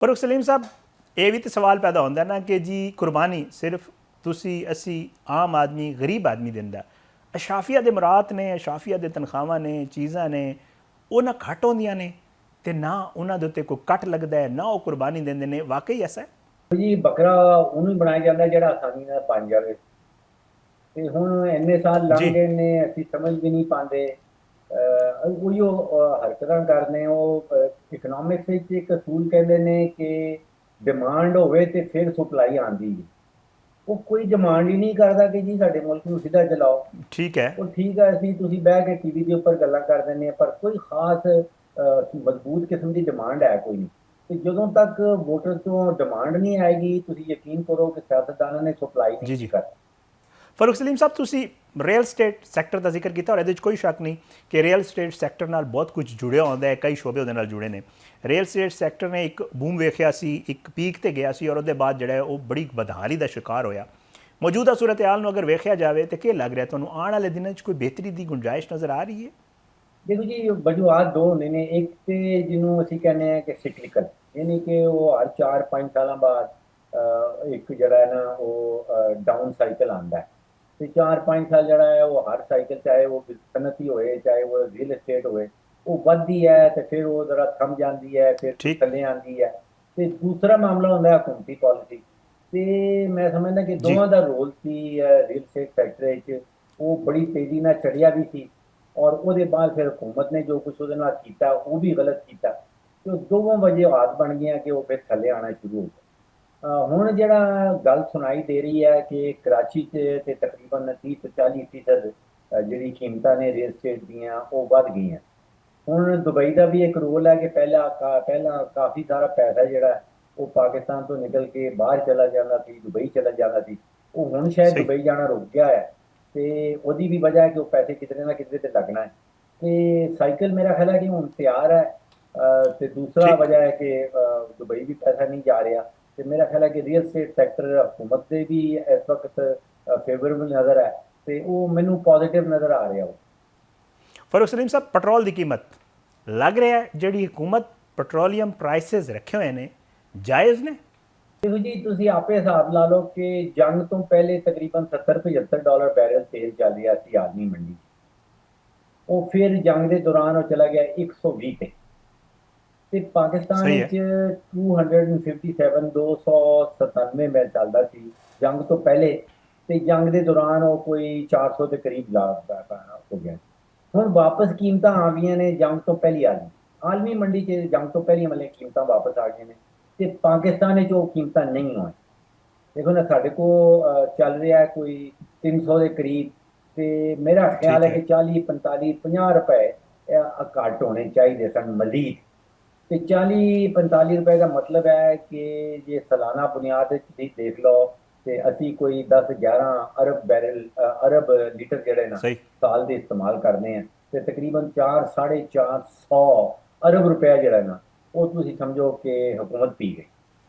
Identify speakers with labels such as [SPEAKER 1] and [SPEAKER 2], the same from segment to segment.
[SPEAKER 1] ਪਰ ਸਲੀਮ ਸਾਹਿਬ ਇਹ ਵੀ ਤਾਂ ਸਵਾਲ ਪੈਦਾ ਹੁੰਦਾ ਨਾ ਕਿ ਜੀ ਕੁਰਬਾਨੀ ਸਿਰਫ ਤੁਸੀਂ ਅਸੀਂ ਆਮ ਆਦਮੀ ਗਰੀਬ ਆਦਮੀ ਦਿੰਦਾ। ਅਸ਼ਰਾਫੀਆ ਦੇ ਮੁਰਾਦ ਨੇ, ਅਸ਼ਰਾਫੀਆ ਦੇ ਤਨਖਾਹਾਂ ਨੇ, ਚੀਜ਼ਾਂ ਨੇ, ਉਹ ਨਾ ਘੱਟ ਹੁੰਦੀਆਂ ਨੇ ਤੇ ਨਾ ਉਹਨਾਂ ਦੇ ਉੱਤੇ ਕੋਈ ਕੱਟ ਲੱਗਦਾ ਹੈ, ਨਾ ਉਹ ਕੁਰਬਾਨੀ ਦਿੰਦੇ ਨੇ। ਵਾਕਈ ਐਸਾ ਹੈ
[SPEAKER 2] ਜੀ ਬੱਕਰਾ ਉਹਨੂੰ ਹੀ ਬਣਾਇਆ ਜਾਂਦਾ ਜਿਹੜਾ ਆਸਾਨੀ ਨਾਲ ਬਣ ਜਾਵੇ। ਤੇ ਹੁਣ ਇੰਨੇ ਸਾਲ ਲੰਘ
[SPEAKER 1] ਜੀ।
[SPEAKER 2] ਗਏ ਨੇ, ਅਸੀਂ ਸਮਝ ਵੀ ਨਹੀਂ ਪਾਉਂਦੇ। ਉਹੀ ਉਹ ਹਰਕਤਾਂ ਕਰਨੇ। ਉਹ ਇਕਨੋਮਿਕਸ ਵਿੱਚ ਇੱਕ ਅਸੂਲ ਕਹਿੰਦੇ ਨੇ ਕਿ ਡਿਮਾਂਡ ਹੋਵੇ ਤੇ ਫਿਰ ਸਪਲਾਈ ਆਉਂਦੀ ਹੈ। ਉਹ ਕੋਈ ਡਿਮਾਂਡ ਹੀ ਨਹੀਂ ਕਰਦਾ ਕਿ ਜੀ ਸਾਡੇ ਮੁਲਕ ਨੂੰ ਸਿੱਧਾ ਚਲਾਓ।
[SPEAKER 1] ਠੀਕ ਹੈ।
[SPEAKER 2] ਉਹ ਠੀਕ ਹੈ, ਅਸੀਂ ਤੁਸੀਂ ਬਹਿ ਕੇ ਟੀਵੀ ਦੇ ਉੱਪਰ ਗੱਲਾਂ ਕਰ ਦਿੰਦੇ ਹਾਂ, ਪਰ ਕੋਈ ਖਾਸ ਮਜ਼ਬੂਤ ਕਿਸਮ ਦੀ ਡਿਮਾਂਡ ਹੈ ਕੋਈ ਨਹੀਂ। ਤੇ ਜਦੋਂ ਤੱਕ ਵੋਟਰ ਤੋਂ ਡਿਮਾਂਡ ਨਹੀਂ ਆਏਗੀ, ਤੁਸੀਂ ਯਕੀਨ ਕਰੋ ਕਿ ਸਿਆਸਤਦਾਨਾਂ ਨੇ ਸਪਲਾਈ ਨਹੀਂ
[SPEAKER 1] ਜੀ
[SPEAKER 2] ਜੀ
[SPEAKER 1] ਜੀ।
[SPEAKER 2] ਕਰਨੀ।
[SPEAKER 1] ਫਾਰੂਕ ਸਲੀਮ ਸਾਹਿਬ, ਤੁਸੀਂ ਰੀਅਲ ਸਟੇਟ ਸੈਕਟਰ ਦਾ ਜ਼ਿਕਰ ਕੀਤਾ ਔਰ ਇਹਦੇ ਵਿੱਚ ਕੋਈ ਸ਼ੱਕ ਨਹੀਂ ਕਿ ਰੀਅਲ ਸਟੇਟ ਸੈਕਟਰ ਨਾਲ ਬਹੁਤ ਕੁਝ ਜੁੜਿਆ ਹੁੰਦਾ ਹੈ, ਕਈ ਸ਼ੋਬੇ ਉਹਦੇ ਨਾਲ ਜੁੜੇ ਨੇ। ਰੀਅਲ ਸਟੇਟ ਸੈਕਟਰ ਨੇ ਇੱਕ ਬੂਮ ਵੇਖਿਆ ਸੀ, ਇੱਕ ਪੀਕ ਤੇ ਗਿਆ ਸੀ ਔਰ ਉਹਦੇ ਬਾਅਦ ਜਿਹੜਾ ਹੈ ਉਹ ਬੜੀ ਬਦਹਾਲੀ ਦਾ ਸ਼ਿਕਾਰ ਹੋਇਆ। ਮੌਜੂਦਾ ਸੂਰਤ ਹਾਲ ਨੂੰ ਅਗਰ ਵੇਖਿਆ ਜਾਵੇ ਤਾਂ ਕੀ ਲੱਗ ਰਿਹਾ ਤੁਹਾਨੂੰ ਆਉਣ ਵਾਲੇ ਦਿਨਾਂ 'ਚ ਕੋਈ ਬਿਹਤਰੀ ਦੀ ਗੁੰਜਾਇਸ਼ ਨਜ਼ਰ ਆ ਰਹੀ ਹੈ?
[SPEAKER 2] ਦੇਖੋ ਜੀ, ਵਜੂਹਾਤ ਦੋ ਹੁੰਦੇ ਨੇ। ਇੱਕ ਤੇ ਜਿਹਨੂੰ ਅਸੀਂ ਕਹਿੰਦੇ ਹਾਂ ਕਿ ਸਿਕਲੀਕਲ, ਯਾਨੀ ਕਿ ਉਹ ਹਰ 4-5 ਸਾਲਾਂ ਬਾਅਦ ਇੱਕ ਜਿਹੜਾ ਹੈ ਨਾ ਉਹ ਡਾਊਨ ਸਾਈਕਲ ਆਉਂਦਾ ਹੈ। ਤੇ 4-5 ਸਾਲ ਜਿਹੜਾ ਹੈ ਉਹ ਹਰ ਸਾਈਕਲ, ਚਾਹੇ ਉਹ ਸਨਅਤੀ ਹੋਏ ਚਾਹੇ ਉਹ ਰੀਅਲ ਏਸਟੇਟ ਹੋਵੇ, ਉਹ ਵੱਧਦੀ ਹੈ ਤੇ ਫਿਰ ਉਹ ਜ਼ਰਾ ਥੰਮ ਜਾਂਦੀ ਹੈ, ਫਿਰ
[SPEAKER 1] ਠੀਕ।
[SPEAKER 2] ਥੱਲੇ ਆਉਂਦੀ ਹੈ। ਤੇ ਦੂਸਰਾ ਮਾਮਲਾ ਹੁੰਦਾ ਹੈ ਹਕੂਮਤੀ ਪਾਲਿਸੀ। ਤੇ ਮੈਂ ਸਮਝਦਾ ਕਿ
[SPEAKER 1] ਜੀ।
[SPEAKER 2] ਦੋਵਾਂ ਦਾ ਰੋਲ ਸੀ ਰੀਅਲ ਏਸਟੇਟ ਸੈਕਟਰ ਵਿੱਚ। ਉਹ ਬੜੀ ਤੇਜ਼ੀ ਨਾਲ ਚੜ੍ਹਿਆ ਵੀ ਸੀ ਔਰ ਉਹਦੇ ਬਾਅਦ ਫਿਰ ਹਕੂਮਤ ਨੇ ਜੋ ਕੁਛ ਉਹਦੇ ਨਾਲ ਕੀਤਾ ਉਹ ਵੀ ਗਲਤ ਕੀਤਾ। ਤੇ ਉਹ ਦੋਵਾਂ ਵਜੂਹਾਤ ਬਣ ਗਈਆਂ ਕਿ ਉਹ ਫਿਰ ਥੱਲੇ ਆਉਣਾ ਸ਼ੁਰੂ ਹੋ ਗਿਆ। ਹੁਣ ਜਿਹੜਾ ਗੱਲ ਸੁਣਾਈ ਦੇ ਰਹੀ ਹੈ ਕਿ ਕਰਾਚੀ 'ਚ ਤੇ ਤਕਰੀਬਨ 30 ਤੋਂ 40% ਜਿਹੜੀ ਕੀਮਤਾਂ ਨੇ ਰੀਅਲ ਏਸਟੇਟ ਦੀਆਂ ਉਹ ਵੱਧ ਗਈਆਂ। ਹੁਣ ਦੁਬਈ ਦਾ ਵੀ ਇੱਕ ਰੋਲ ਹੈ ਕਿ ਪਹਿਲਾਂ ਕਾਫੀ ਸਾਰਾ ਪੈਸਾ ਜਿਹੜਾ ਉਹ ਪਾਕਿਸਤਾਨ ਤੋਂ ਨਿਕਲ ਕੇ ਬਾਹਰ ਚਲਾ ਜਾਂਦਾ ਸੀ, ਦੁਬਈ ਚਲਾ ਜਾਂਦਾ ਸੀ। ਉਹ ਹੁਣ ਸ਼ਾਇਦ
[SPEAKER 1] ਸਹੀ।
[SPEAKER 2] ਦੁਬਈ ਜਾਣਾ ਰੁਕ ਗਿਆ ਹੈ। ਤੇ ਉਹਦੀ ਵੀ ਵਜ੍ਹਾ ਹੈ ਕਿ ਉਹ ਪੈਸੇ ਕਿਤੇ ਨਾ ਕਿਤੇ ਤੇ ਲੱਗਣਾ ਹੈ। ਤੇ ਸਾਈਕਲ ਮੇਰਾ ਖਿਆਲ ਹੈ ਕਿ ਹੁਣ ਤਿਆਰ ਹੈ। ਤੇ ਦੂਸਰਾ
[SPEAKER 1] ਠੀਕ।
[SPEAKER 2] ਵਜ੍ਹਾ ਹੈ ਕਿ ਦੁਬਈ ਵੀ ਪੈਸਾ ਨਹੀਂ ਜਾ ਰਿਹਾ। ਤੇ ਮੇਰਾ ਖਿਆਲ ਹੈ ਕਿ ਰੀਅਲ ਸਟੇਟ ਸੈਕਟਰ ਹਕੂਮਤ ਦੇ ਵੀ ਇਸ ਵਕਤ ਫੇਵਰੇਬਲ ਨਜ਼ਰ ਹੈ ਤੇ ਉਹ ਮੈਨੂੰ ਪੋਜ਼ਿਟਿਵ ਨਜ਼ਰ ਆ ਰਿਹਾ। ਉਹ
[SPEAKER 1] ਫਾਰੂਕ ਸਲੀਮ ਸਾਹਿਬ, ਪੈਟਰੋਲ ਦੀ ਕੀਮਤ ਲੱਗ ਰਿਹਾ ਹੈ ਜਿਹੜੀ ਹਕੂਮਤ ਪੈਟਰੋਲੀਅਮ ਪ੍ਰਾਈਸਿਸ ਰੱਖੇ ਹੋਏ ਨੇ ਜਾਇਜ਼ ਨੇ?
[SPEAKER 2] ਦੇਖੋ ਜੀ, ਤੁਸੀਂ ਆਪੇ ਹਿਸਾਬ ਲਾ ਲਓ ਕਿ ਜੰਗ ਤੋਂ ਪਹਿਲੇ ਤਕਰੀਬਨ $70-75 ਬੈਰਲ ਤੇਲ ਚੱਲ ਰਿਹਾ ਸੀ ਆਦਮੀ ਮੰਡੀ 'ਚ। ਉਹ ਫਿਰ ਜੰਗ ਦੇ ਦੌਰਾਨ ਉਹ ਚਲਾ ਗਿਆ 120 ਤੇ ਪਾਕਿਸਤਾਨ
[SPEAKER 1] ਸਹੀ
[SPEAKER 2] ਵਿੱਚ
[SPEAKER 1] ਹੈ।
[SPEAKER 2] 297 ਮੈਂ ਚੱਲਦਾ ਸੀ ਜੰਗ ਤੋਂ ਪਹਿਲੇ। ਤੇ ਜੰਗ ਦੇ ਦੌਰਾਨ ਉਹ ਕੋਈ 400 ਦੇ ਕਰੀਬ ਹੋ ਗਿਆ। ਹੁਣ ਵਾਪਸ ਕੀਮਤਾਂ ਆ ਗਈਆਂ ਨੇ ਜੰਗ ਤੋਂ ਪਹਿਲੀ ਆਲਮੀ ਮੰਡੀ 'ਚ ਜੰਗ ਤੋਂ ਪਹਿਲੀਆਂ ਵਾਲੀਆਂ ਕੀਮਤਾਂ ਵਾਪਸ ਆ ਗਈਆਂ ਨੇ। ਤੇ ਪਾਕਿਸਤਾਨ ਵਿੱਚ ਉਹ ਕੀਮਤਾਂ ਨਹੀਂ ਹੋਈਆਂ। ਦੇਖੋ ਨਾ, ਸਾਡੇ ਕੋਲ ਚੱਲ ਰਿਹਾ ਕੋਈ 300 ਦੇ ਕਰੀਬ। ਤੇ ਮੇਰਾ ਖਿਆਲ
[SPEAKER 1] ਠੀਕ
[SPEAKER 2] ਹੈ ਕਿ
[SPEAKER 1] ਹੈ।
[SPEAKER 2] 40-45-50 ਰੁਪਏ ਘੱਟ ਹੋਣੇ ਚਾਹੀਦੇ ਸਨ ਮਜ਼ੀਦ। ਤੇ 40-45 ਰੁਪਏ ਦਾ ਮਤਲਬ ਹੈ ਕਿ ਜੇ ਸਾਲਾਨਾ ਬੁਨਿਆਦ ਤੇ ਤੁਸੀਂ ਦੇਖ ਲਓ ਤੇ ਅਸੀਂ ਕੋਈ 10-11 ਅਰਬ ਬੈਰਲ ਅਰਬ ਲੀਟਰ ਜਿਹੜੇ ਨਾ
[SPEAKER 1] ਸਹੀ।
[SPEAKER 2] ਸਾਲ ਦੇ ਇਸਤੇਮਾਲ ਕਰਦੇ ਆ। ਤੇ ਤਕਰੀਬਨ 4-450 ਅਰਬ ਰੁਪਏ ਜਿਹੜਾ ਨਾ ਉਹ ਤੁਸੀਂ ਸਮਝੋ ਕਿ ਹਕੂਮਤ ਪੀ ਗਈ।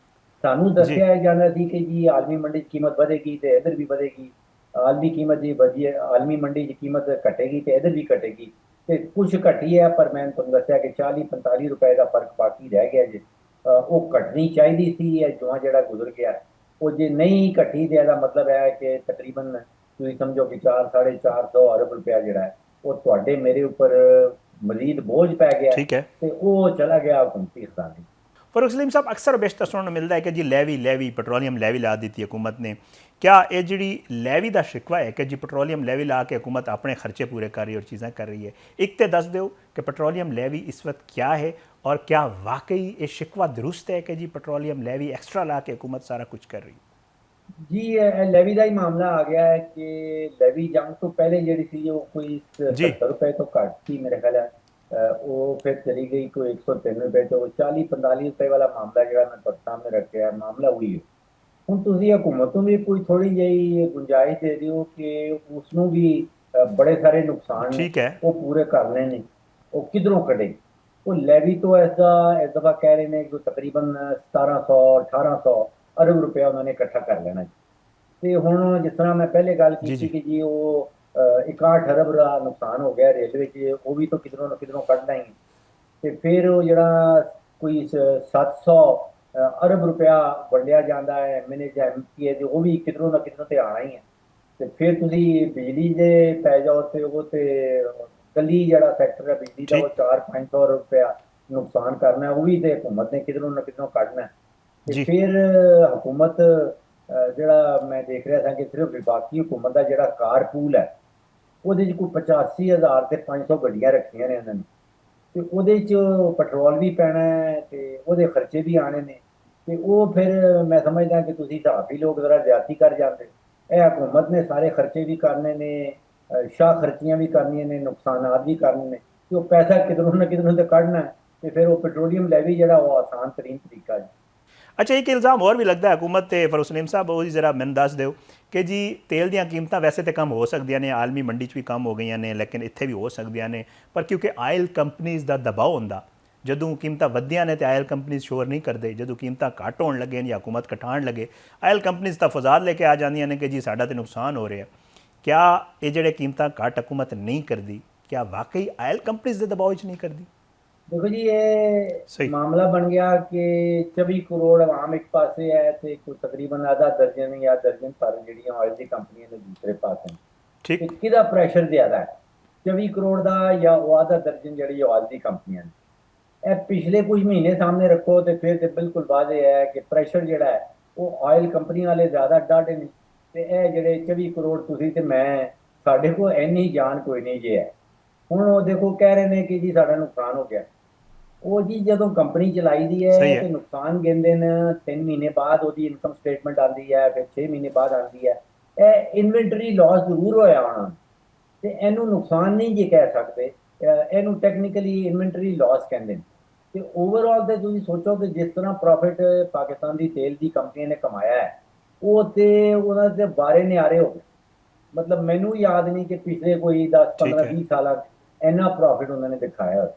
[SPEAKER 2] ਸਾਨੂੰ
[SPEAKER 1] ਜੀ।
[SPEAKER 2] ਦੱਸਿਆ ਜਾਂਦਾ ਸੀ ਕਿ ਜੀ ਆਲਮੀ ਮੰਡੀ 'ਚ ਕੀਮਤ ਵਧੇਗੀ ਤੇ ਇੱਧਰ ਵੀ ਵਧੇਗੀ। ਆਲਮੀ ਕੀਮਤ ਜੀ ਵਧੀ ਹੈ, ਆਲਮੀ ਮੰਡੀ 'ਚ ਕੀਮਤ ਘਟੇਗੀ ਤੇ ਇੱਧਰ ਵੀ ਘਟੇਗੀ। ਤੇ ਕੁਛ ਘਟੀ ਹੈ, ਪਰ ਮੈਂ ਤੁਹਾਨੂੰ ਦੱਸਿਆ ਕਿ 40-45 ਰੁਪਏ ਦਾ ਫਰਕ ਬਾਕੀ ਰਹਿ ਗਿਆ ਜੇ। ਉਹ ਘਟਣੀ ਚਾਹੀਦੀ ਸੀ। ਇਹ ਜਿਹੜਾ ਗੁਜ਼ਰ ਗਿਆ ਉਹ ਜੇ ਨਹੀਂ ਘਟੀ ਤੇ ਇਹਦਾ ਮਤਲਬ ਹੈ ਕਿ ਤਕਰੀਬਨ ਤੁਸੀਂ ਸਮਝੋ ਕਿ 4-450 ਅਰਬ ਰੁਪਇਆ ਜਿਹੜਾ ਹੈ ਉਹ ਤੁਹਾਡੇ ਮੇਰੇ ਉੱਪਰ ਮਜ਼ੀਦ ਬੋਝ ਪੈ ਗਿਆ
[SPEAKER 1] ਠੀਕ ਹੈ।
[SPEAKER 2] ਤੇ ਉਹ ਚਲਾ ਗਿਆ ਹਕੂਮਤੀ ਖਜ਼ਾਨੇ।
[SPEAKER 1] ਫਾਰੂਕ ਸਲੀਮ ਸਾਹਿਬ, ਅਕਸਰ ਬੇਸ਼ਤਰ ਸੁਣਨ ਨੂੰ ਮਿਲਦਾ ਹੈ ਕਿ ਜੀ ਲੈਵੀ ਪੈਟਰੋਲੀਅਮ ਲੈਵੀ ਲਾ ਦਿੱਤੀ ਹਕੂਮਤ ਨੇ। क्या ये जी लैवी का शिकवा है कि जी पेट्रोलियम लैवी ला के हुकूमत अपने खर्चे पूरे कर रही है और चीज़ें कर रही है? एक तो दस दो कि पेट्रोलियम लैवी इस वक्त क्या है और क्या वाकई ये शिकवा दुरुस्त है कि जी पेट्रोलियम लैवी एक्स्ट्रा ला के हुकूमत सारा कुछ कर रही है?
[SPEAKER 2] जी, लेवी का ही मामला आ गया है कि लेवी जंग तो पहले जी थी वो कोई
[SPEAKER 1] जी।
[SPEAKER 2] 70 रुपए तो घट थी मेरे ख्याल है। वो फिर चली गई कोई 103 रुपए, तो 40-45 रुपए वाला मामला जो मैं सामने रखे है मामला हुई है। ਹੁਣ ਤੁਸੀਂ ਹਕੂਮਤ ਨੂੰ ਵੀ ਕੋਈ ਥੋੜੀ ਜਿਹੀ ਗੁੰਜਾਇਸ਼ ਦੇ ਦਿਓ ਕਿ ਉਸਨੂੰ ਵੀ ਬੜੇ ਸਾਰੇ ਨੁਕਸਾਨ ਨੇ
[SPEAKER 1] ठीक है।
[SPEAKER 2] ਉਹ ਪੂਰੇ ਕਰਨੇ ਨੇ। ਉਹ ਕਿਧਰੋਂ ਕੱਢੇ? ਉਹ ਲੈਵੀ ਤੋਂ ਇਸ ਦਫਾ ਕਹਿ ਰਹੇ ਨੇ ਕਿ ਤਕਰੀਬਨ 1700-1800 ਅਰਬ ਰੁਪਇਆ ਉਹਨਾਂ ਨੇ ਇਕੱਠਾ ਕਰ ਲੈਣਾ। ਤੇ ਹੁਣ ਜਿਸ ਤਰ੍ਹਾਂ ਮੈਂ ਪਹਿਲੇ ਗੱਲ
[SPEAKER 1] जी
[SPEAKER 2] ਕੀਤੀ
[SPEAKER 1] जी।
[SPEAKER 2] ਕਿ ਜੀ ਉਹ 61 ਅਰਬ ਦਾ ਨੁਕਸਾਨ ਹੋ ਗਿਆ ਰੇਲਵੇ 'ਚ, ਉਹ ਵੀ ਤੋਂ ਕਿਧਰੋਂ ਨਾ ਕਿਧਰੋਂ ਕੱਢਣਾ ਹੀ। ਤੇ ਫਿਰ ਉਹ ਜਿਹੜਾ ਕੋਈ 700 ਅਰਬ ਰੁਪਇਆ ਵੰਡਿਆ ਜਾਂਦਾ ਹੈ ਐਮਐਨਏ ਜਾਂ ਐਮਪੀਏ ਦੇ, ਉਹ ਵੀ ਕਿਧਰੋਂ ਨਾ ਕਿਧਰੋਂ ਤੇ ਆਣਾ ਹੀ ਹੈ। ਤੇ ਫਿਰ ਤੁਸੀਂ ਬਿਜਲੀ ਦੇ ਪੈ ਜਾਓ ਤੇ ਉਹ ਤੇ ਕੱਲੀ ਜਿਹੜਾ ਸੈਕਟਰ ਹੈ ਬਿਜਲੀ ਦਾ, ਉਹ
[SPEAKER 1] ਜੀ
[SPEAKER 2] 400-500 ਰੁਪਇਆ ਨੁਕਸਾਨ ਕਰਨਾ ਹੈ, ਉਹ ਵੀ ਤੇ ਹਕੂਮਤ ਨੇ ਕਿਧਰੋਂ ਨਾ ਕਿਧਰੋਂ ਕੱਢਣਾ ਹੈ। ਤੇ
[SPEAKER 1] ਜੀ
[SPEAKER 2] ਫਿਰ ਹਕੂਮਤ ਜਿਹੜਾ ਮੈਂ ਦੇਖ ਰਿਹਾ ਸਾਂ ਕਿ ਸਿਰਫ ਵਿਭਾਗੀ ਹੁਕੂਮਤ ਦਾ ਜਿਹੜਾ ਕਾਰ ਪੂਲ ਹੈ, ਉਹਦੇ 'ਚ ਕੋਈ 85,000 ਤੇ 500 ਗੱਡੀਆਂ ਰੱਖੀਆਂ ਨੇ ਉਹਨਾਂ ਨੇ, ਤੇ ਉਹਦੇ 'ਚ ਪੈਟਰੋਲ ਵੀ ਪੈਣਾ ਹੈ ਤੇ ਉਹਦੇ ਖਰਚੇ ਵੀ ਆਣੇ ਨੇ। ਤੇ ਉਹ ਫਿਰ ਮੈਂ ਸਮਝਦਾ ਕਿ ਤੁਸੀਂ ਹਿਸਾਬ ਹੀ ਲੋਕ ਜ਼ਰਾ ਜ਼ਿਆਦਤੀ ਕਰ ਜਾਂਦੇ। ਇਹ ਹਕੂਮਤ ਨੇ ਸਾਰੇ ਖਰਚੇ ਵੀ ਕਰਨੇ ਨੇ, ਸ਼ਾਹ ਖਰਚੀਆਂ ਵੀ ਕਰਨੀਆਂ ਨੇ, ਨੁਕਸਾਨਾਤ ਵੀ ਕਰਨੇ ਨੇ, ਤੇ ਉਹ ਪੈਸਾ ਕਿਧਰੋਂ ਨਾ ਕਿਧਰੋਂ ਤੇ ਕੱਢਣਾ ਹੈ। ਤੇ ਫਿਰ ਉਹ ਪੈਟਰੋਲੀਅਮ ਲੈਵੀ ਜਿਹੜਾ ਉਹ ਆਸਾਨ ਤਰੀਨ ਤਰੀਕਾ ਹੈ।
[SPEAKER 1] ਅੱਛਾ, ਇੱਕ ਇਲਜ਼ਾਮ ਹੋਰ ਵੀ ਲੱਗਦਾ ਹਕੂਮਤ ਤੇ ਫਰੂਕ ਸਲੀਮ ਸਾਹਿਬ, ਉਹ ਜ਼ਰਾ ਮੈਨੂੰ ਦੱਸ ਦਿਓ ਕਿ ਜੀ ਤੇਲ ਦੀਆਂ ਕੀਮਤਾਂ ਵੈਸੇ ਤਾਂ ਕਮ ਹੋ ਸਕਦੀਆਂ ਨੇ, ਆਲਮੀ ਮੰਡੀ 'ਚ ਵੀ ਕਮ ਹੋ ਗਈਆਂ ਨੇ, ਲੇਕਿਨ ਇੱਥੇ ਵੀ ਹੋ ਸਕਦੀਆਂ ਨੇ, ਪਰ ਕਿਉਂਕਿ ਆਇਲ ਕੰਪਨੀਜ਼ ਦਾ ਦਬਾਅ ਹੁੰਦਾ, ਜਦੋਂ ਕੀਮਤਾਂ ਵਧੀਆਂ ਨੇ ਤੇ ਆਇਲ ਕੰਪਨੀਜ਼ ਸ਼ੋਰ ਨਹੀਂ ਕਰਦੇ, ਜਦੋਂ ਕੀਮਤਾਂ ਘੱਟ ਹੋਣ ਲੱਗੇ ਜਾਂ ਹਕੂਮਤ ਘਟਾਉਣ ਲੱਗੇ, ਆਇਲ ਕੰਪਨੀਜ਼ ਤਾਂ ਫਜ਼ਾਦ ਲੈ ਕੇ ਆ ਜਾਂਦੀਆਂ ਨੇ ਕਿ ਜੀ ਸਾਡਾ ਤੇ ਨੁਕਸਾਨ ਹੋ ਰਿਹਾ। ਕਿਆ ਇਹ ਜਿਹੜੇ ਕੀਮਤਾਂ ਘੱਟ ਹਕੂਮਤ ਨਹੀਂ ਕਰਦੀ, ਕਿਆ ਵਾਕਈ ਆਇਲ ਕੰਪਨੀਜ਼ ਦੇ ਦਬਾਅ 'ਚ ਨਹੀਂ ਕਰਦੀ?
[SPEAKER 2] देखो जी, ये
[SPEAKER 1] ਸਹੀ।
[SPEAKER 2] मामला बन गया कि 24 करोड़ आवाम एक पासे है ते कोई तकरीबन आधा दर्जन या दर्जन भर ਜਿਹੜੀਆਂ ਆਇਲ ਦੀ ਕੰਪਨੀਆਂ ਨੇ ਦੂਸਰੇ ਪਾਸੇ। ਤੇ
[SPEAKER 1] ਠੀਕ।
[SPEAKER 2] ਕਿਹਦਾ ਪ੍ਰੈਸ਼ਰ ਜ਼ਿਆਦਾ ਹੈ, 24 ਕਰੋੜ ਦਾ ਜਾਂ ਉਹ ਆधा ਦਰਜਨ ਜਿਹੜੀ ਆਇਲ ਦੀ ਕੰਪਨੀਆਂ ਨੇ? ਇਹ ਪਿਛਲੇ ਕੁਝ ਮਹੀਨੇ ਸਾਹਮਣੇ ਰੱਖੋ ਤੇ ਫਿਰ ਤੇ ਬਿਲਕੁਲ ਵਾਜ਼ਿਹ ਹੈ ਕਿ ਪ੍ਰੈਸ਼ਰ ਜਿਹੜਾ ਹੈ ਉਹ ਆਇਲ ਕੰਪਨੀ ਵਾਲੇ ਜ਼ਿਆਦਾ ਡਾਢੇ ਨੇ। ਤੇ ਇਹ ਜਿਹੜੇ 24 ਕਰੋੜ ਤੁਸੀਂ ਤੇ ਮੈਂ, ਸਾਡੇ ਕੋਲ ਇੰਨੀ ਜਾਨ ਕੋਈ ਨਹੀਂ ਜੇ ਹੈ। ਹੁਣ ਉਹ ਦੇਖੋ ਕਹਿ ਰਹੇ ਨੇ ਕਿ ਜੀ ਸਾਡਾ ਨੁਕਸਾਨ ਹੋ ਗਿਆ। ਉਹ ਜੀ ਜਦੋਂ ਕੰਪਨੀ ਚਲਾਈ ਦੀ
[SPEAKER 1] ਸਹੀ
[SPEAKER 2] ਹੈ
[SPEAKER 1] ਹੈ।
[SPEAKER 2] ਤੇ ਨੁਕਸਾਨ ਗਿਣਦੇ ਨੇ, 3 ਮਹੀਨੇ ਬਾਅਦ ਉਹਦੀ ਇਨਕਮ ਸਟੇਟਮੈਂਟ ਆਉਂਦੀ ਹੈ, ਫਿਰ 6 ਮਹੀਨੇ ਬਾਅਦ ਆਉਂਦੀ ਹੈ। ਇਹ ਇਨਵੈਂਟਰੀ ਲਾਸ ਜ਼ਰੂਰ ਹੋਇਆ ਹੋਣਾ ਤੇ ਇਹਨੂੰ ਨੁਕਸਾਨ ਨਹੀਂ ਜੇ ਕਹਿ ਸਕਦੇ, ਇਹਨੂੰ ਟੈਕਨੀਕਲੀ ਇਨਵੈਂਟਰੀ ਲਾਸ ਕਹਿੰਦੇ ਨੇ। ਤੇ ਓਵਰਆਲ ਤੇ ਤੁਸੀਂ ਸੋਚੋ ਕਿ ਜਿਸ ਤਰ੍ਹਾਂ ਪ੍ਰੋਫਿਟ ਪਾਕਿਸਤਾਨ ਦੀ ਤੇਲ ਦੀ ਕੰਪਨੀ ਨੇ ਕਮਾਇਆ ਹੈ, ਉਹ ਤੇ ਉਹਨਾਂ ਦੇ ਬਾਰੇ ਨਿਆਰੇ ਹੋ ਗਏ। ਮਤਲਬ ਮੈਨੂੰ ਯਾਦ ਨਹੀਂ ਕਿ ਪਿਛਲੇ ਕੋਈ 10
[SPEAKER 1] ਠੀਕ
[SPEAKER 2] 15
[SPEAKER 1] ਹੈ।
[SPEAKER 2] 20 ਸਾਲਾਂ 'ਚ ਇੰਨਾ ਪ੍ਰੋਫਿਟ ਉਹਨਾਂ ਨੇ ਦਿਖਾਇਆ ਹੋਇਆ।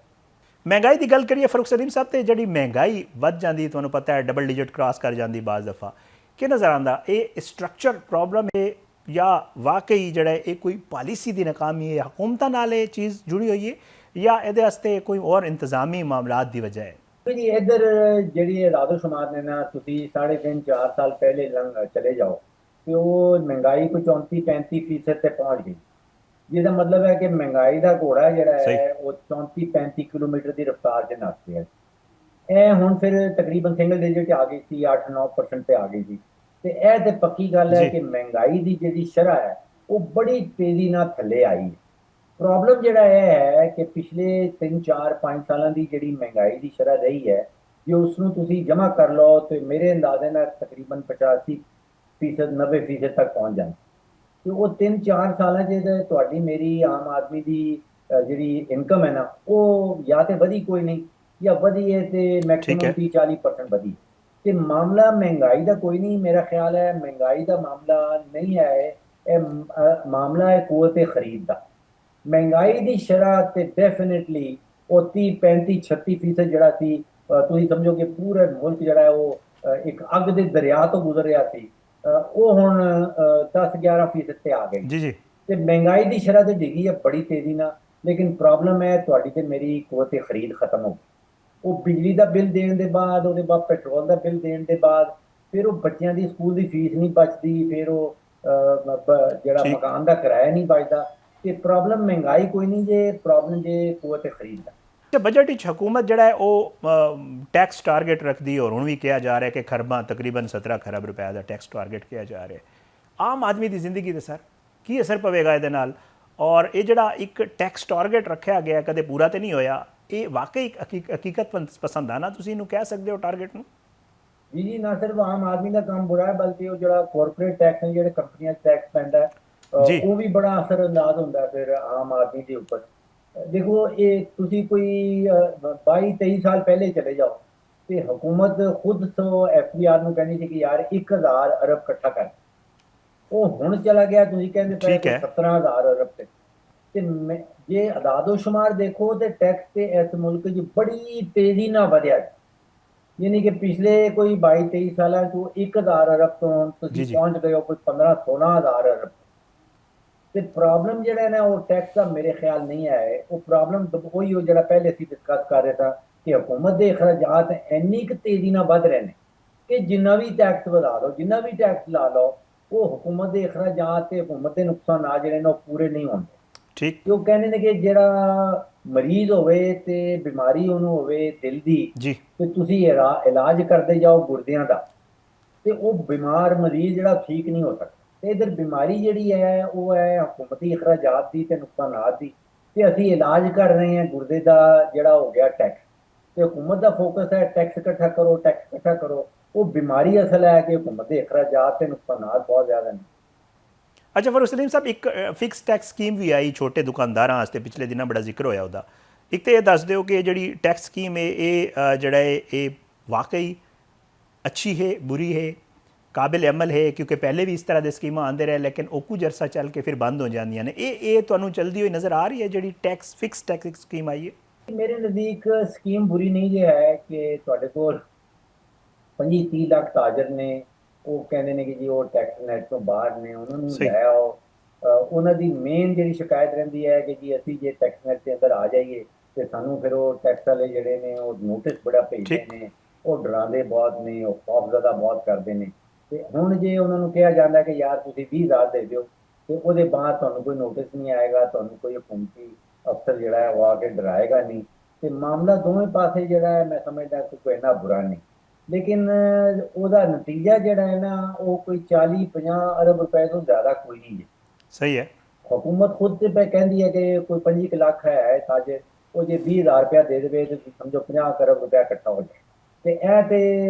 [SPEAKER 1] ਮਹਿੰਗਾਈ ਦੀ ਗੱਲ ਕਰੀਏ ਫਰੂਕ ਸਲੀਮ ਸਾਹਿਬ, ਤੇ ਜਿਹੜੀ ਮਹਿੰਗਾਈ ਵੱਧ ਜਾਂਦੀ, ਤੁਹਾਨੂੰ ਪਤਾ ਹੈ ਡਬਲ ਡਿਜਿਟ ਕ੍ਰਾਸ ਕਰ ਜਾਂਦੀ ਬਾਜ਼ ਦਫਾ, ਕਿ ਨਜ਼ਰ ਆਉਂਦਾ ਇਹ ਸਟਰਕਚਰ ਪ੍ਰੋਬਲਮ ਹੈ ਜਾਂ ਵਾਕਈ ਜਿਹੜਾ ਇਹ ਕੋਈ ਪਾਲਿਸੀ ਦੀ ਨਾਕਾਮੀ ਹੈ, ਹਕੂਮਤਾਂ ਨਾਲ ਇਹ ਚੀਜ਼ ਜੁੜੀ ਹੋਈ ਹੈ, ਜਾਂ ਇਹਦੇ ਵਾਸਤੇ ਕੋਈ ਹੋਰ ਇੰਤਜ਼ਾਮੀ ਮਾਮਲਾਤ ਦੀ ਵਜ੍ਹਾ ਹੈ?
[SPEAKER 2] ਜੀ ਇੱਧਰ ਜਿਹੜੀ ਆਦਾਦੋ शुमार ने ना, ਤੁਸੀਂ 3.5-4 ਸਾਲ ਪਹਿਲੇ ਚਲੇ ਜਾਓ ਤੇ ਉਹ ਮਹਿੰਗਾਈ ਕੋਈ 34-35% ਤੇ ਪਹੁੰਚ ਗਈ। ਜਿਹਦਾ ਮਤਲਬ ਹੈ ਕਿ ਮਹਿੰਗਾਈ ਦਾ ਘੋੜਾ ਜਿਹੜਾ
[SPEAKER 1] ਸਹੀ।
[SPEAKER 2] ਹੈ ਉਹ 34-35 ਕਿਲੋਮੀਟਰ ਦੀ ਰਫ਼ਤਾਰ 'ਚ ਨੱਸ ਰਿਹਾ। ਇਹ ਹੁਣ ਫਿਰ ਤਕਰੀਬਨ ਸਿੰਗਲ ਡਿਜਿਟ 'ਚ ਆ ਗਈ ਸੀ, 8-9% ਤੇ ਆ ਗਈ ਸੀ। ਤੇ ਇਹ ਤੇ ਪੱਕੀ ਗੱਲ ਹੈ
[SPEAKER 1] ਜੀ
[SPEAKER 2] ਕਿ ਮਹਿੰਗਾਈ ਦੀ ਜਿਹੜੀ ਸ਼ਰ੍ਹਾ ਹੈ ਉਹ ਬੜੀ ਤੇਜ਼ੀ ਨਾਲ ਥੱਲੇ ਆਈ ਹੈ। ਪ੍ਰੋਬਲਮ ਜਿਹੜਾ ਇਹ ਹੈ ਕਿ ਪਿਛਲੇ 3-4-5 ਸਾਲਾਂ ਦੀ ਜਿਹੜੀ ਮਹਿੰਗਾਈ ਦੀ ਸ਼ਰ੍ਹਾ ਰਹੀ ਹੈ, ਜੇ ਉਸ ਨੂੰ ਤੁਸੀਂ ਜਮ੍ਹਾਂ ਕਰ ਲਓ ਤੇ ਮੇਰੇ ਅੰਦਾਜ਼ੇ ਨਾਲ ਤਕਰੀਬਨ 85% 90% ਤੱਕ ਪਹੁੰਚ ਜਾਂਦੀ। ਤੇ ਉਹ 3-4 ਸਾਲਾਂ 'ਚ ਤੁਹਾਡੀ ਮੇਰੀ ਆਮ ਆਦਮੀ ਦੀ ਜਿਹੜੀ ਇਨਕਮ ਹੈ ਨਾ, ਉਹ ਜਾਂ ਤੇ ਵਧੀ ਕੋਈ ਨਹੀਂ, ਜਾਂ ਵਧੀ ਹੈ ਤੇ
[SPEAKER 1] ਠੀਕ
[SPEAKER 2] ਮੈਕਸਿਮਮ
[SPEAKER 1] ਹੈ।
[SPEAKER 2] 30-40% ਵਧੀ। ਤੇ ਮਾਮਲਾ ਮਹਿੰਗਾਈ ਦਾ ਕੋਈ ਨਹੀਂ, ਮੇਰਾ ਖਿਆਲ ਹੈ ਮਹਿੰਗਾਈ ਦਾ ਮਾਮਲਾ ਨਹੀਂ ਹੈ ਇਹ, ਮਾਮਲਾ ਹੈ ਕੂਵਤ ਖਰੀਦ ਦਾ। ਮਹਿੰਗਾਈ ਦੀ ਸ਼ਰ੍ਹਾ ਤੇ ਡੈਫੀਨਿਟਲੀ ਉਹ 30-35-36% ਜਿਹੜਾ ਸੀ, ਤੁਸੀਂ ਸਮਝੋ ਕਿ ਪੂਰੇ ਮੁਲਕ ਜਿਹੜਾ ਹੈ ਉਹ ਇੱਕ ਅੱਗ ਦੇ ਦਰਿਆ ਤੋਂ ਗੁਜ਼ਰ ਰਿਹਾ ਸੀ, ਉਹ ਹੁਣ 10-11% ਤੇ ਆ ਗਈ।
[SPEAKER 1] ਜੀ ਜੀ।
[SPEAKER 2] ਤੇ ਮਹਿੰਗਾਈ ਦੀ ਸ਼ਰ੍ਹਾ ਤੇ ਡਿੱਗੀ ਹੈ ਬੜੀ ਤੇਜ਼ੀ ਨਾਲ। ਲੇਕਿਨ ਪ੍ਰੋਬਲਮ ਹੈ ਤੁਹਾਡੀ ਤੇ ਮੇਰੀ ਕੂਵਤ ਖਰੀਦ ਖਤਮ ਹੋ ਗਈ। ਉਹ ਬਿਜਲੀ ਦਾ ਬਿੱਲ ਦੇਣ ਦੇ ਬਾਅਦ, ਉਹਦੇ ਬਾਅਦ ਪੈਟਰੋਲ ਦਾ ਬਿੱਲ ਦੇਣ ਦੇ ਬਾਅਦ, ਫਿਰ ਉਹ ਬੱਚਿਆਂ ਦੀ ਸਕੂਲ ਦੀ ਫੀਸ ਨਹੀਂ ਬਚਦੀ, ਫਿਰ ਉਹ ਜਿਹੜਾ
[SPEAKER 1] ਠੀਕ।
[SPEAKER 2] ਮਕਾਨ ਦਾ ਕਿਰਾਇਆ ਨਹੀਂ ਬਚਦਾ। ਤੇ ਪ੍ਰੋਬਲਮ ਮਹਿੰਗਾਈ ਕੋਈ ਨਹੀਂ ਜੇ, ਪ੍ਰੋਬਲਮ ਜੇ ਕੂਵਤ ਖਰੀਦ ਦਾ।
[SPEAKER 1] ਤੇ ਬਜਟ ਵਿੱਚ ਹਕੂਮਤ ਜਿਹੜਾ ਹੈ ਉਹ ਟੈਕਸ ਟਾਰਗੇਟ ਰੱਖਦੀ, ਔਰ ਹੁਣ ਵੀ ਕਿਹਾ ਜਾ ਰਿਹਾ ਕਿ ਖਰਬਾਂ, ਤਕਰੀਬਨ 17 ਖਰਬ ਰੁਪਏ ਦਾ ਟੈਕਸ ਟਾਰਗੇਟ ਕਿਹਾ ਜਾ ਰਿਹਾ। ਆਮ ਆਦਮੀ ਦੀ ਜ਼ਿੰਦਗੀ ਤੇ ਸਰ ਕੀ ਅਸਰ ਪਵੇਗਾ ਇਹਦੇ ਨਾਲ? ਔਰ ਇਹ ਜਿਹੜਾ ਇੱਕ ਟੈਕਸ ਟਾਰਗੇਟ ਰੱਖਿਆ ਗਿਆ ਕਦੇ ਪੂਰਾ ਤੇ ਨਹੀਂ ਹੋਇਆ, ਇਹ ਵਾਕਈ ਹਕੀਕਤ ਪਸੰਦ ਆ ਨਾ, ਤੁਸੀਂ ਇਹਨੂੰ ਕਹਿ ਸਕਦੇ ਹੋ ਟਾਰਗੇਟ ਨੂੰ?
[SPEAKER 2] ਜੀ ਜੀ, ਨਾ ਸਿਰਫ ਆਮ ਆਦਮੀ ਦਾ ਕੰਮ ਬੁਰਾ ਹੈ ਬਲਕਿ ਉਹ ਜਿਹੜਾ ਕਾਰਪੋਰੇਟ ਟੈਕਸ ਹੈ, ਜਿਹੜੇ ਕੰਪਨੀਆਂ 'ਚ ਟੈਕਸ ਪੈਂਦਾ ਹੈ,
[SPEAKER 1] ਜੀ
[SPEAKER 2] ਉਹ ਵੀ ਬੜਾ ਅਸਰਅੰਦਾਜ਼ ਹੁੰਦਾ ਹੈ ਫਿਰ ਆਮ ਆਦਮੀ ਦੇ ਉੱਪਰ। ਦੇਖੋ ਇਹ ਤੁਸੀਂ ਕੋਈ 22-23 ਸਾਲ ਪਹਿਲੇ ਚਲੇ ਜਾਓ ਤੇ ਹਕੂਮਤ ਖੁਦ ਤੋਂ FBR ਨੂੰ ਕਹਿੰਦੀ ਸੀ ਕਿ ਯਾਰ 1000 ਅਰਬ ਇਕੱਠਾ ਕਰ। ਉਹ ਹੁਣ ਚਲਾ ਗਿਆ, ਤੁਸੀਂ ਕਹਿੰਦੇ ਪਏ
[SPEAKER 1] ਠੀਕ
[SPEAKER 2] ਕਿ
[SPEAKER 1] ਹੈ।
[SPEAKER 2] 17,000 ਅਰਬ ਤੇ ਜੇ ਅਦਾਦੋ ਸ਼ੁਮਾਰ ਦੇਖੋ ਤੇ ਟੈਕਸ ਤੇ ਇਸ ਮੁਲਕ 'ਚ ਬੜੀ ਤੇਜ਼ੀ ਨਾਲ ਵਧਿਆ। ਯਾਨੀ ਕਿ ਪਿਛਲੇ ਕੋਈ 22-23 ਸਾਲਾਂ 'ਚ 1000 ਅਰਬ ਤੋਂ
[SPEAKER 1] ਜੀ
[SPEAKER 2] ਤੁਸੀਂ
[SPEAKER 1] ਜੀ।
[SPEAKER 2] ਪਹੁੰਚ ਗਏ ਹੋ ਕੋਈ 15-16,000 ਅਰਬ। ਤੇ ਪ੍ਰੋਬਲਮ ਜਿਹੜਾ ਹੈ ਨਾ ਉਹ ਟੈਕਸ ਦਾ ਮੇਰੇ ਖਿਆਲ ਨਹੀਂ ਹੈ। ਉਹ ਪ੍ਰੋਬਲਮ ਉਹੀ ਹੋ ਜਿਹੜਾ ਪਹਿਲੇ ਅਸੀਂ ਡਿਸਕਸ ਕਰ ਰਹੇ ਸਾਂ ਕਿ ਹਕੂਮਤ ਦੇ ਅਖਰਾਜਾਤ ਇੰਨੀ ਕੁ ਤੇਜ਼ੀ ਨਾਲ ਵੱਧ ਰਹੇ ਨੇ ਕਿ ਜਿੰਨਾ ਵੀ ਟੈਕਸ ਵਧਾ ਲਓ, ਜਿੰਨਾ ਵੀ ਟੈਕਸ ਲਾ ਲਓ, ਉਹ ਹੁਕੂਮਤ ਦੇ ਅਖਰਾਜਾਤ ਤੇ ਹੁਕੂਮਤ ਦੇ ਨੁਕਸਾਨਾਤ ਜਿਹੜੇ ਨੇ ਉਹ ਪੂਰੇ ਨਹੀਂ ਹੁੰਦੇ।
[SPEAKER 1] ਠੀਕ।
[SPEAKER 2] ਤੇ ਉਹ ਕਹਿੰਦੇ ਨੇ ਕਿ ਜਿਹੜਾ ਮਰੀਜ਼ ਹੋਵੇ ਤੇ ਬਿਮਾਰੀ ਉਹਨੂੰ ਹੋਵੇ ਦਿਲ ਦੀ,
[SPEAKER 1] ਜੀ।
[SPEAKER 2] ਤੇ ਤੁਸੀਂ ਇਲਾਜ ਕਰਦੇ ਜਾਓ ਗੁਰਦਿਆਂ ਦਾ, ਤੇ ਉਹ ਬਿਮਾਰ ਮਰੀਜ਼ ਜਿਹੜਾ ਠੀਕ ਨਹੀਂ ਹੋ ਸਕਦਾ। ਤੇ ਇਧਰ ਬਿਮਾਰੀ ਜਿਹੜੀ ਹੈ ਉਹ ਹੈ ਹੁਕੂਮਤੀ ਅਖਰਾਜਾਤ ਦੀ ਤੇ ਨੁਕਸਾਨਾਤ ਦੀ, ਤੇ ਅਸੀਂ ਇਲਾਜ ਕਰ ਰਹੇ ਹਾਂ ਗੁਰਦੇ ਦਾ ਜਿਹੜਾ ਹੋ ਗਿਆ ਟੈਕਸ। ਤੇ ਹੁਕੂਮਤ ਦਾ ਫੋਕਸ ਹੈ ਟੈਕਸ ਇਕੱਠਾ ਕਰੋ, ਟੈਕਸ ਇਕੱਠਾ ਕਰੋ। ਉਹ ਬਿਮਾਰੀ ਅਸਲ ਹੈ ਕਿ ਹੁਕੂਮਤ ਦੇ ਅਖਰਾਜਾਤ ਤੇ ਨੁਕਸਾਨਾਤ ਬਹੁਤ ਜ਼ਿਆਦਾ ਨੇ।
[SPEAKER 1] ਅੱਛਾ ਫਾਰੂਕ ਸਲੀਮ ਸਾਹਿਬ, ਇੱਕ ਫਿਕਸ ਟੈਕਸ ਸਕੀਮ ਵੀ ਆਈ ਛੋਟੇ ਦੁਕਾਨਦਾਰਾਂ ਵਾਸਤੇ, ਪਿਛਲੇ ਦਿਨਾਂ ਬੜਾ ਜ਼ਿਕਰ ਹੋਇਆ ਉਹਦਾ। ਇੱਕ ਤਾਂ ਇਹ ਦੱਸ ਦਿਓ ਕਿ ਜਿਹੜੀ ਟੈਕਸ ਸਕੀਮ ਹੈ ਇਹ ਜਿਹੜਾ ਹੈ ਇਹ ਵਾਕਈ ਅੱਛੀ ਹੈ, बुरी है, काबिल अमल है? क्योंकि पहले भी इस तरह की स्कीमां आते रहे लेकिन ਉਹ ਕੁਝ ਅਰਸਾ ਚੱਲ ਕੇ ਫਿਰ ਬੰਦ ਹੋ ਜਾਂਦੀਆਂ ਨੇ। ਇਹ ਤੁਹਾਨੂੰ ਚਲਦੀ ਹੋਈ ਨਜ਼ਰ ਆ ਰਹੀ ਹੈ ਜਿਹੜੀ ਟੈਕਸ ਫਿਕਸ ਟੈਕਸ ਸਕੀਮ ਆਈ ਹੈ?
[SPEAKER 2] ਮੇਰੇ ਨਜ਼ਦੀਕ ਸਕੀਮ ਬੁਰੀ ਨਹੀਂ ਜੇ ਹੈ ਕਿ ਤੁਹਾਡੇ ਕੋਲ 25-30 ਲੱਖ ਤਾਜਰ ਨੇ, ਉਹ ਕਹਿੰਦੇ ਨੇ ਕਿ ਜੀ ਉਹ ਟੈਕਸ ਨੈਟ ਤੋਂ ਬਾਹਰ ਨੇ, ਉਹਨਾਂ ਨੂੰ ਲੈ ਆਓ। ਉਹਨਾਂ ਦੀ ਮੇਨ ਜਿਹੜੀ ਸ਼ਿਕਾਇਤ ਰਹਿੰਦੀ ਹੈ ਕਿ ਜੀ ਅਸੀਂ ਜੇ ਟੈਕਸ ਨੈਟ ਦੇ ਅੰਦਰ ਆ ਜਾਈਏ ਤੇ ਸਾਨੂੰ ਫਿਰ ਉਹ ਟੈਕਸ ਵਾਲੇ ਜਿਹੜੇ ਨੇ ਉਹ ਨੋਟਿਸ ਬੜਾ ਭੇਜਦੇ ਨੇ, ਉਹ ਡਰਾਉਂਦੇ ਬਹੁਤ ਨੇ, ਉਹ ਖੌਫਜ਼ਦਾ ਬਹੁਤ ਕਰਦੇ ਨੇ। ਤੇ ਹੁਣ ਜੇ ਉਹਨਾਂ ਨੂੰ ਕਿਹਾ ਜਾਂਦਾ ਕਿ ਯਾਰ ਤੁਸੀਂ 20,000 ਦੇ ਦਿਓ ਤੇ ਉਹਦੇ ਬਾਅਦ ਤੁਹਾਨੂੰ ਕੋਈ ਨੋਟਿਸ ਨਹੀਂ ਆਏਗਾ, ਤੁਹਾਨੂੰ ਕੋਈ ਹੁਕੂਮਤੀ ਅਫਸਰ ਜਿਹੜਾ ਹੈ ਉਹ ਆ ਕੇ ਡਰਾਏਗਾ ਨਹੀਂ, ਤੇ ਮਾਮਲਾ ਦੋਵੇਂ ਪਾਸੇ ਜਿਹੜਾ ਹੈ ਮੈਂ ਸਮਝਦਾ ਕਿ ਕੋਈ ਇੰਨਾ ਬੁਰਾ ਨਹੀਂ। ਲੇਕਿਨ ਉਹਦਾ ਨਤੀਜਾ ਜਿਹੜਾ ਹੈ ਨਾ ਉਹ ਕੋਈ 40-50 ਅਰਬ ਰੁਪਏ ਤੋਂ ਜ਼ਿਆਦਾ ਕੋਈ ਨਹੀਂ ਹੈ।
[SPEAKER 1] ਸਹੀ ਹੈ।
[SPEAKER 2] हुकूमत खुद से पे कहती है कि कोई 25 लाख है ताजे, वो जे 20,000 रुपया दे दे तो समझो 50 अरब रुपया इकट्ठा हो जाए। ਤੇ ਇਹ ਤੇ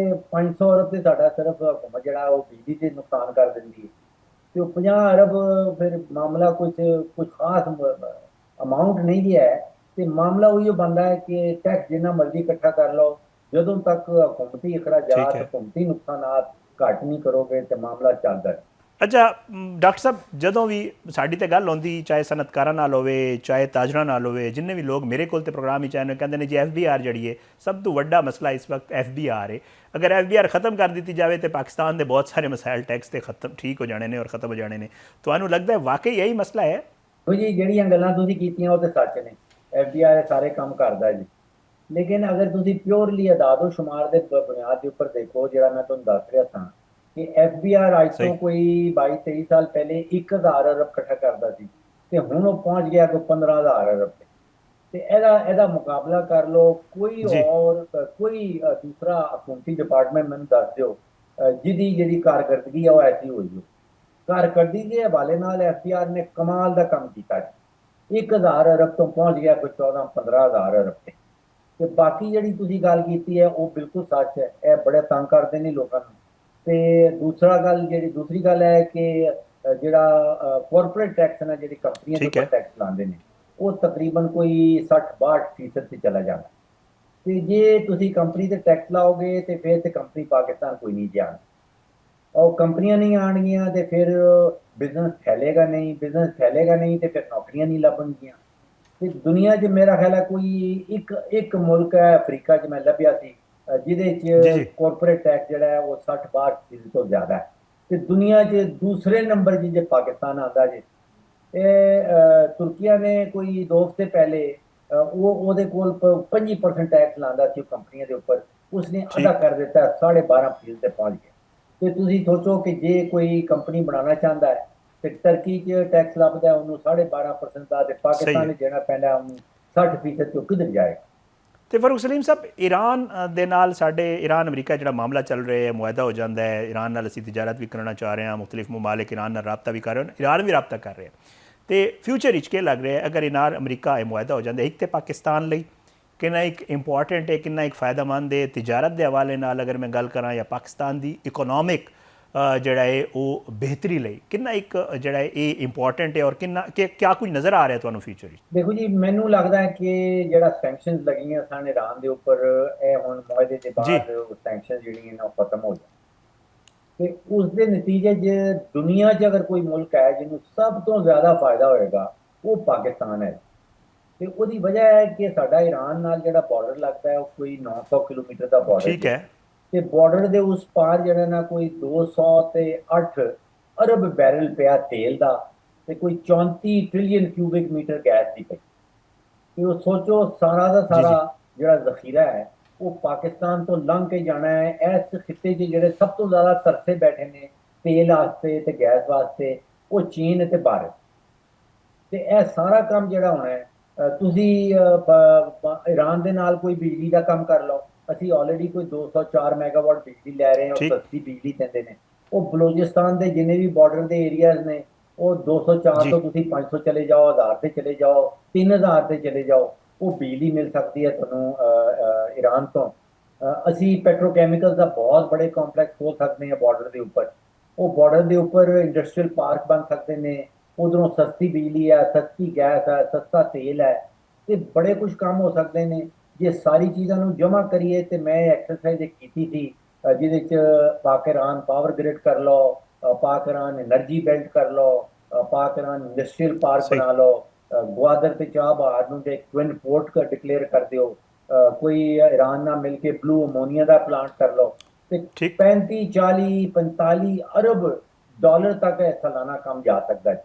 [SPEAKER 2] 500 ਅਰਬ ਤੇ ਸਾਡਾ ਸਿਰਫ ਹੁਕੂਮਤ ਜਿਹੜਾ ਉਹ ਬਿਜਲੀ ਤੇ ਨੁਕਸਾਨ ਕਰ ਦਿੰਦੀ ਹੈ, ਤੇ ਉਹ 50 ਅਰਬ ਫਿਰ ਮਾਮਲਾ ਕੁਝ ਖਾਸ ਅਮਾਉਂਟ ਨਹੀਂ ਹੈ। ਤੇ ਮਾਮਲਾ ਉਹੀ ਬਣਦਾ ਹੈ ਕਿ ਟੈਕਸ ਜਿੰਨਾ ਮਰਜ਼ੀ ਇਕੱਠਾ ਕਰ ਲਓ, ਜਦੋਂ ਤੱਕ ਹੁਕੂਮਤੀ ਅਖਰਾਜਾਤ ਹੁਕੂਮਤੀ ਨੁਕਸਾਨਾਤ ਘੱਟ ਨਹੀਂ ਕਰੋਗੇ ਤੇ ਮਾਮਲਾ ਚੱਲਦਾ ਹੈ।
[SPEAKER 1] ਅੱਛਾ ਡਾਕਟਰ ਸਾਹਿਬ, ਜਦੋਂ ਵੀ ਸਾਡੀ ਤੇ ਗੱਲ ਹੁੰਦੀ, ਚਾਹੇ ਸਨਅਤਕਾਰਾਂ ਨਾਲ ਹੋਵੇ ਚਾਹੇ ਤਾਜਰਾਂ ਨਾਲ ਹੋਵੇ, ਜਿੰਨੇ ਵੀ ਲੋਕ ਮੇਰੇ ਕੋਲ ਤੇ ਪ੍ਰੋਗਰਾਮ ਵਿੱਚ ਆਏ ਨੇ ਕਹਿੰਦੇ ਨੇ ਜੀ FBR ਜਿਹੜੀ ਹੈ ਸਭ ਤੋਂ ਵੱਡਾ ਮਸਲਾ ਇਸ ਵਕਤ FBR ਹੈ। ਅਗਰ FBR ਖਤਮ ਕਰ ਦਿੱਤੀ ਜਾਵੇ ਤੇ ਪਾਕਿਸਤਾਨ ਦੇ ਬਹੁਤ ਸਾਰੇ ਮਸਾਇਲ ਟੈਕਸ ਤੇ ਖਤਮ ਠੀਕ ਹੋ ਜਾਣੇ ਨੇ ਔਰ ਖਤਮ ਹੋ ਜਾਣੇ ਨੇ। ਤੁਹਾਨੂੰ ਲੱਗਦਾ ਹੈ ਵਾਕਈ ਇਹੀ ਮਸਲਾ ਹੈ?
[SPEAKER 2] ਜੀ ਜਿਹੜੀਆਂ ਗੱਲਾਂ ਤੁਸੀਂ ਕੀਤੀਆਂ ਉਹ ਤੇ ਸੱਚ ਨੇ, FBR ਸਾਰੇ ਕੰਮ ਕਰਦਾ ਜੀ। ਲੇਕਿਨ ਅਗਰ ਤੁਸੀਂ ਪਿਓਰਲੀ ਅਦਾਦੋ ਸ਼ੁਮਾਰ ਦੇ ਬੁਨਿਆਦ ਦੇ ਉੱਪਰ ਦੇਖੋ, ਜਿਹੜਾ ਮੈਂ ਤੁਹਾਨੂੰ ਦੱਸ ਰਿਹਾ ਸਾਂ ਕਿ FBR ਅੱਜ ਤੋਂ ਕੋਈ 22-23 ਸਾਲ ਪਹਿਲੇ 1,000 ਅਰਬ ਇਕੱਠਾ ਕਰਦਾ ਸੀ ਤੇ ਹੁਣ ਉਹ ਪਹੁੰਚ ਗਿਆ ਕੋਈ 15,000 ਅਰਬ ਤੇ ਇਹਦਾ ਮੁਕਾਬਲਾ ਕਰ ਲਓ। ਕੋਈ ਹੋਰ ਕੋਈ ਦੂਸਰਾ ਹੁਕੂਮਤੀ ਡਿਪਾਰਟਮੈਂਟ ਮੈਨੂੰ ਦੱਸ ਦਿਓ ਜਿਹਦੀ ਕਾਰਗਰਦਗੀ ਆ ਉਹ ਐਸੀ ਹੋਈ ਹੋ। ਕਾਰਗਰਦਗੀ ਦੇ ਹਵਾਲੇ ਨਾਲ FBR ਨੇ ਕਮਾਲ ਦਾ ਕੰਮ ਕੀਤਾ ਜੀ। 1,000 ਅਰਬ ਤੋਂ ਪਹੁੰਚ ਗਿਆ ਕੋਈ 14-15,000 ਅਰਬ ਤੇ ਬਾਕੀ ਜਿਹੜੀ ਤੁਸੀਂ ਗੱਲ ਕੀਤੀ ਹੈ ਉਹ ਬਿਲਕੁਲ ਸੱਚ ਹੈ, ਇਹ ਬੜੇ ਤੰਗ ਕਰਦੇ ਨੇ ਲੋਕਾਂ ਨੂੰ। ਤੇ ਦੂਸਰੀ ਗੱਲ ਹੈ ਕਿ ਜਿਹੜਾ ਕਾਰਪੋਰੇਟ ਟੈਕਸ ਨਾ ਜਿਹੜੀ ਕੰਪਨੀਆਂ ਦੇ ਉੱਪਰ ਟੈਕਸ ਲਾਉਂਦੇ ਨੇ ਉਹ ਤਕਰੀਬਨ ਕੋਈ 60-62% ਤੇ ਚਲਾ ਜਾਂਦਾ। ਤੇ ਜੇ ਤੁਸੀਂ ਕੰਪਨੀ ਤੇ ਟੈਕਸ ਲਾਓਗੇ ਤੇ ਫਿਰ ਤੇ ਕੰਪਨੀ ਪਾਕਿਸਤਾਨ ਕੋਈ ਨਹੀਂ ਜਾਣ, ਔਰ ਕੰਪਨੀਆਂ ਨਹੀਂ ਆਣਗੀਆਂ ਤੇ ਫਿਰ ਬਿਜ਼ਨਸ ਫੈਲੇਗਾ ਨਹੀਂ ਤੇ ਫਿਰ ਨੌਕਰੀਆਂ ਨਹੀਂ ਲੱਭਣਗੀਆਂ। ਤੇ ਦੁਨੀਆ 'ਚ ਮੇਰਾ ਖਿਆਲ ਹੈ ਕੋਈ ਇੱਕ ਮੁਲਕ ਹੈ ਅਫਰੀਕਾ 'ਚ ਮੈਂ ਲੱਭਿਆ ਸੀ ਜਿਹਦੇ 'ਚ ਕਾਰਪੋਰੇਟ ਟੈਕਸ ਜਿਹੜਾ ਹੈ ਉਹ 60-62% ਤੋਂ ਜ਼ਿਆਦਾ ਹੈ। ਤੇ ਦੁਨੀਆ 'ਚ ਦੂਸਰੇ ਨੰਬਰ ਜੇ ਪਾਕਿਸਤਾਨ ਆਉਂਦਾ ਜੇ। ਇਹ ਤੁਰਕੀਆ ਨੇ ਕੋਈ 2 ਹਫ਼ਤੇ ਪਹਿਲੇ ਉਹਦੇ ਕੋਲ 25% ਟੈਕਸ ਲਾਉਂਦਾ ਸੀ ਕੰਪਨੀਆਂ ਦੇ ਉੱਪਰ, ਉਸਨੇ ਅੱਧਾ ਕਰ ਦਿੱਤਾ 12.5% ਤੇ ਪਹੁੰਚ ਗਿਆ। ਤੇ ਤੁਸੀਂ ਸੋਚੋ ਕਿ ਜੇ ਕੋਈ ਕੰਪਨੀ ਬਣਾਉਣਾ ਚਾਹੁੰਦਾ ਹੈ ਤੇ ਟਰਕੀ 'ਚ ਟੈਕਸ ਲੱਭਦਾ ਉਹਨੂੰ 12.5% ਦਾ, ਤੇ ਪਾਕਿਸਤਾਨ 'ਚ ਜਿਹੜਾ ਪੈਂਦਾ ਉਹਨੂੰ 60% ਤੋਂ ਕਿੱਧਰ ਜਾਏਗਾ।
[SPEAKER 1] ਤੇ ਫਾਰੂਕ ਸਲੀਮ ਸਾਹਿਬ, ਈਰਾਨ ਦੇ ਨਾਲ ਸਾਡੇ ਈਰਾਨ ਅਮਰੀਕਾ ਜਿਹੜਾ ਮਾਮਲਾ ਚੱਲ ਰਿਹਾ ਹੈ, ਮੁਆਹਦਾ ਹੋ ਜਾਂਦਾ ਹੈ, ਈਰਾਨ ਨਾਲ ਅਸੀਂ ਤਿਜਾਰਤ ਵੀ ਕਰਨਾ ਚਾਹ ਰਹੇ ਹਾਂ, ਮੁਖਤਲਿਫ ਮਮਾਲਿਕ ਈਰਾਨ ਨਾਲ ਰਾਬਤਾ ਵੀ ਕਰ ਰਹੇ ਹਨ, ਈਰਾਨ ਵੀ ਰਾਬਤਾ ਕਰ ਰਿਹਾ। ਤੇ ਫਿਊਚਰ ਵਿੱਚ ਕੀ ਲੱਗ ਰਿਹਾ ਅਗਰ ਈਰਾਨ ਅਮਰੀਕਾ ਇਹ ਮੁਆਹਦਾ ਹੋ ਜਾਂਦਾ, ਇੱਕ ਤੇ ਪਾਕਿਸਤਾਨ ਲਈ ਕਿੰਨਾ ਇੱਕ ਇੰਪੋਰਟੈਂਟ ਹੈ, ਕਿੰਨਾ ਇੱਕ ਫਾਇਦਾਮੰਦ ਹੈ ਤਿਜਾਰਤ ਦੇ ਹਵਾਲੇ ਨਾਲ ਅਗਰ ਮੈਂ ਗੱਲ ਕਰਾਂ, ਜਾਂ ਪਾਕਿਸਤਾਨ ਦੀ ਇਕਨੋਮਿਕ ਜਿਹੜਾ ਹੈ ਉਹ ਬਿਹਤਰੀ ਲਈ ਕਿੰਨਾ ਇੱਕ ਜਿਹੜਾ ਇਹ ਇੰਪੋਰਟੈਂਟ ਹੈ, ਔਰ ਕਿੰਨਾ ਕਿਆ ਕੁਝ ਨਜ਼ਰ ਆ ਰਿਹਾ ਤੁਹਾਨੂੰ ਫਿਊਚਰ ਵਿੱਚ?
[SPEAKER 2] ਦੇਖੋ ਜੀ, ਮੈਨੂੰ ਲੱਗਦਾ ਹੈ ਕਿ ਜਿਹੜਾ ਸੈਂਕਸ਼ਨਸ ਲੱਗੀਆਂ ਸਨ ਈਰਾਨ ਦੇ ਉੱਪਰ, ਇਹ ਹੁਣ ਮੁਆਹਦੇ ਦੇ ਬਾਅਦ ਸੈਂਕਸ਼ਨ ਜਿਹੜੀਆਂ ਨੇ ਉਹ ਖਤਮ ਹੋ ਜਾਣ ਤੇ ਉਸ ਦੇ ਨਤੀਜੇ 'ਚ ਦੁਨੀਆ 'ਚ ਅਗਰ ਕੋਈ ਮੁਲਕ ਹੈ ਜਿਹਨੂੰ ਸਭ ਤੋਂ ਜ਼ਿਆਦਾ ਫਾਇਦਾ ਹੋਏਗਾ ਉਹ ਪਾਕਿਸਤਾਨ ਹੈ। ਤੇ ਉਹਦੀ ਵਜ੍ਹਾ ਹੈ ਕਿ ਸਾਡਾ ਈਰਾਨ ਨਾਲ ਜਿਹੜਾ ਬਾਰਡਰ ਲੱਗਦਾ ਹੈ ਉਹ ਕੋਈ 900 ਕਿਲੋਮੀਟਰ ਦਾ ਬਾਰਡਰ
[SPEAKER 1] ਠੀਕ ਹੈ।
[SPEAKER 2] ਤੇ ਬਾਰਡਰ ਦੇ ਉਸ ਪਾਰ ਜਿਹੜਾ ਨਾ ਕੋਈ 208 ਅਰਬ ਬੈਰਲ ਪਿਆ ਤੇਲ ਦਾ ਤੇ ਕੋਈ 34 ਟ੍ਰਿਲੀਅਨ ਕਿਊਬਿਕ ਮੀਟਰ ਗੈਸ ਦੀ ਪਈ। ਤੇ ਉਹ ਸੋਚੋ ਸਾਰਾ ਦਾ ਸਾਰਾ ਜਿਹੜਾ ਜ਼ਖੀਰਾ ਹੈ ਉਹ ਪਾਕਿਸਤਾਨ ਤੋਂ ਲੰਘ ਕੇ ਜਾਣਾ ਹੈ। ਇਸ ਖਿੱਤੇ 'ਚ ਜਿਹੜੇ ਸਭ ਤੋਂ ਜ਼ਿਆਦਾ ਤਰਸੇ ਬੈਠੇ ਨੇ ਤੇਲ ਵਾਸਤੇ ਤੇ ਗੈਸ ਵਾਸਤੇ, ਉਹ ਚੀਨ ਤੇ ਭਾਰਤ। ਤੇ ਇਹ ਸਾਰਾ ਕੰਮ ਜਿਹੜਾ ਹੋਣਾ ਹੈ, ਤੁਸੀਂ ਈਰਾਨ ਦੇ ਨਾਲ ਕੋਈ ਬਿਜਲੀ ਦਾ ਕੰਮ ਕਰ ਲਓ। ਅਸੀਂ ਆਲਰੇਡੀ ਕੋਈ 204 ਮੈਗਾਵਾਟ ਬਿਜਲੀ ਲੈ ਰਹੇ ਹਾਂ, ਉਹ
[SPEAKER 1] ਠੀਕ।
[SPEAKER 2] ਸਸਤੀ ਬਿਜਲੀ ਦਿੰਦੇ ਨੇ। ਉਹ ਬਲੋਚਿਸਤਾਨ ਦੇ ਜਿੰਨੇ ਵੀ ਬਾਰਡਰ ਦੇ ਏਰੀਆਜ਼ ਨੇ, ਉਹ 204
[SPEAKER 1] ਜੀ
[SPEAKER 2] ਤੋਂ ਤੁਸੀਂ 500 ਚਲੇ ਜਾਓ, 1000 ਤੇ ਚਲੇ ਜਾਓ, 3000 ਤੇ ਚਲੇ ਜਾਓ, ਉਹ ਬਿਜਲੀ ਮਿਲ ਸਕਦੀ ਹੈ ਤੁਹਾਨੂੰ ਈਰਾਨ ਤੋਂ। ਅਸੀਂ ਪੈਟਰੋਕੈਮੀਕਲ ਦਾ ਬਹੁਤ ਬੜੇ ਕੰਪਲੈਕਸ ਖੋਲ ਸਕਦੇ ਹਾਂ ਬਾਰਡਰ ਦੇ ਉੱਪਰ। ਉਹ ਬਾਰਡਰ ਦੇ ਉੱਪਰ ਇੰਡਸਟਰੀਅਲ ਪਾਰਕ ਬਣ ਸਕਦੇ ਨੇ। ਉਧਰੋਂ ਸਸਤੀ ਬਿਜਲੀ ਹੈ, ਸਸਤੀ ਗੈਸ ਹੈ, ਸਸਤਾ ਤੇਲ ਹੈ, ਤੇ ਬੜੇ ਕੁਝ ਕੰਮ ਹੋ ਸਕਦੇ ਨੇ। ਜੇ ਸਾਰੀ ਚੀਜ਼ਾਂ ਨੂੰ ਜਮ੍ਹਾਂ ਕਰੀਏ, ਤੇ ਮੈਂ ਐਕਸਰਸਾਈਜ਼ ਕੀਤੀ ਸੀ ਜਿਹਦੇ ਚ ਪਾਕਿਸਤਾਨ ਪਾਵਰ ਗ੍ਰਿਡ ਕਰ ਲਓ, ਪਾਕਿਸਤਾਨ એનર્ਜੀ ਬੈਲਟ ਕਰ ਲਓ, ਪਾਕਿਸਤਾਨ ਇੰਡਸਟਰੀਅਲ ਪਾਰਕ
[SPEAKER 1] ਸਹੀ।
[SPEAKER 2] ਬਣਾ ਲਓ, ਗਵਾਦਰ ਤੇ ਚਾਬਹਾਰ ਨੂੰ ਜੇ ਟਵਿਨ ਪੋਰਟ ਡਿਕਲੇਅਰ ਕਰ ਦਿਓ, ਕੋਈ ਈਰਾਨ ਨਾਲ ਮਿਲ ਕੇ ਬਲੂ ਅਮੋਨੀਆ ਦਾ ਪਲਾਂਟ ਕਰ ਲਓ, ਤੇ
[SPEAKER 1] ਠੀਕ।
[SPEAKER 2] 35 40 45 ਅਰਬ ਡਾਲਰ ਤੱਕ ਇਹ ਸਾਲਾਨਾ ਕੰਮ ਜਾ ਸਕਦਾ ਹੈ।